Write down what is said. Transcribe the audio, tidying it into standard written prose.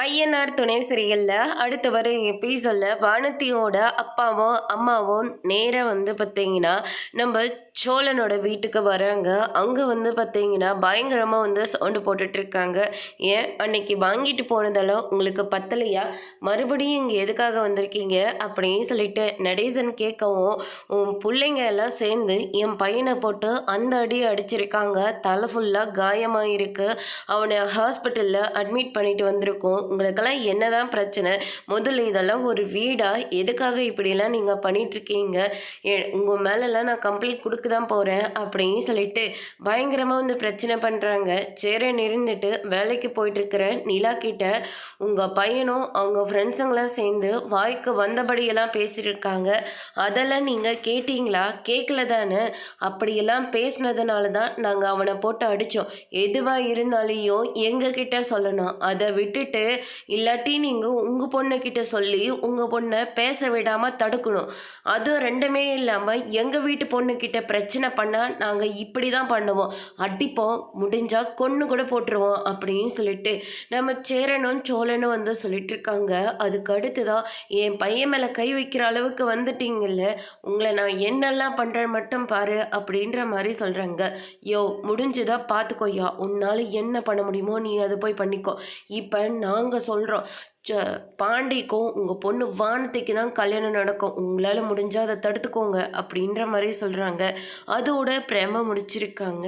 ஐயனார் துணை சீரியலில் அடுத்து வர எபிசோடில் வானதியோட அப்பாவும் அம்மாவும் நேராக பார்த்தீங்கன்னா நம்ம சோழனோட வீட்டுக்கு வராங்க. அங்கே பார்த்தீங்கன்னா பயங்கரமாக சவுண்டு போட்டுட்ருக்காங்க. ஏன் அன்னைக்கு வாங்கிட்டு போனதெல்லாம் உங்களுக்கு பத்தலையா? மறுபடியும் இங்கே எதுக்காக வந்திருக்கீங்க அப்படின்னு சொல்லிட்டு நடேசன் கேட்கவும், உன் பிள்ளைங்க எல்லாம் சேர்ந்து என் பையனை போட்டு அந்த அடி அடிச்சிருக்காங்க. தலை ஃபுல்லாக காயமாக இருக்குது. அவனை ஹாஸ்பிட்டலில் அட்மிட் பண்ணிட்டு வந்திருக்கோம். உங்களுக்கெல்லாம் என்னதான் பிரச்சனை? முதல்ல இதெல்லாம் ஒரு வீடா? எதுக்காக இப்படியெல்லாம் நீங்கள் பண்ணிகிட்ருக்கீங்க? உங்கள் மேலெல்லாம் நான் கம்ப்ளைண்ட் கொடுக்க தான் போகிறேன் அப்படின்னு சொல்லிட்டு பயங்கரமாக பிரச்சனை பண்ணுறாங்க. சேரன் இருந்துட்டு வேலைக்கு போயிட்டுருக்கிற நிலா கிட்ட உங்கள் பையனும் அவங்க ஃப்ரெண்ட்ஸுங்களாம் சேர்ந்து வாய்க்கு வந்தபடியெல்லாம் பேசியிருக்காங்க. அதெல்லாம் நீங்கள் கேட்டிங்களா? கேட்கல தானே? அப்படியெல்லாம் பேசினதுனால தான் நாங்கள் அவனை போட்டு அடித்தோம். எதுவாக இருந்தாலையும் எங்ககிட்ட சொல்லணும். அதை விட்டுட்டு இல்லாட்டி நீங்கள் உங்கள் பொண்ணுக்கிட்ட சொல்லி உங்கள் பொண்ணை பேச விடாமல் தடுக்கணும். அதுவும் ரெண்டுமே இல்லாமல் எங்கள் வீட்டு பொண்ணுக்கிட்ட பிரச்சனை பண்ணால் நாங்கள் இப்படி தான் பண்ணுவோம், அடிப்போம், முடிஞ்சால் கொன்று கூட போட்டுருவோம் அப்படின்னு சொல்லிட்டு நம்ம சேரனும் சோழனும் சொல்லிட்டு இருக்காங்க. அதுக்கு அடுத்துதான் என் பையன் மேலே கை வைக்கிற அளவுக்கு வந்துட்டீங்கல்ல, உங்களை நான் என்னெல்லாம் பண்ணுறேன் மட்டும் பாரு அப்படின்ற மாதிரி சொல்கிறாங்க. யோ முடிஞ்சுதா பார்த்துக்கோயா, உன்னால் என்ன பண்ண முடியுமோ நீ அதை போய் பண்ணிக்கோ. இப்போ நாங்கள் சொல்கிறோம், பாண்டிக்கும் உங்கள் பொண்ணு வானதிக்கு தான் கல்யாணம் நடக்கும். உங்களால் முடிஞ்சால் அதை தடுத்துக்கோங்க அப்படின்ற மாதிரி சொல்கிறாங்க. அதோட பிரேம முடிச்சிருக்காங்க.